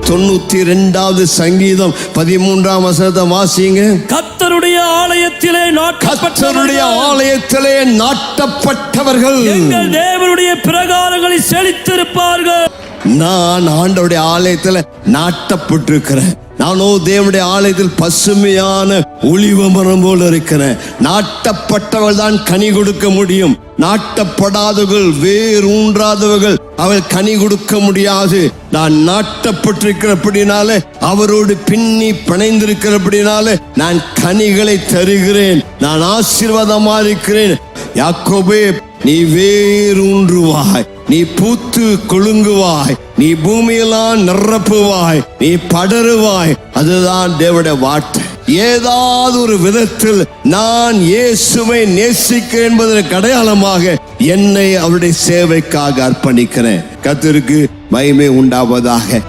92வது சங்கீதம் 13ஆம் வசனத்தை வாசிங்க. கர்த்தருடைய ஆலயத்திலே நாட்டப்பட்டவர்கள் எங்கள் தேவனுடைய பிரகாரங்களில் செழித்திருப்பார்கள். நான் ஆண்டவருடைய ஆலயத்துல நாட்டப்பட்டிருக்கிறேன். நானோ தேவனுடைய ஆலயத்தில் பசுமையான ஒலிவ மரம் போல இருக்கிறேன். நாட்டப்பட்டவர்கள் தான் கனி கொடுக்க முடியும். நாட்டப்படாதவர்கள், வேரூன்றாதவர்கள், அவள் கனி கொடுக்க முடியாது. நான் நாட்டப்பட்டிருக்கிறபடினால, அவரோடு பின்னி பிணைந்திருக்கிறபடினால நான் கனிகளை தருகிறேன். நான் ஆசீர்வாதமா இருக்கிறேன். யாக்கோபே, நீ வேரூன்றுவாய், நீ பூத்து கொழுங்குவாய், நீ பூமியெல்லாம் நிரப்புவாய், நீ படருவாய். அதுதான் தேவனுடைய வார்த்தை. ஏதாவது ஒரு விதத்தில் நான் இயேசுவை நேசிக்கிறேன் என்பதற்கு அடையாளமாக என்னை அவருடைய சேவைக்காக அர்ப்பணிக்கிறேன். கர்த்தருக்கு மகிமை உண்டாவதாக.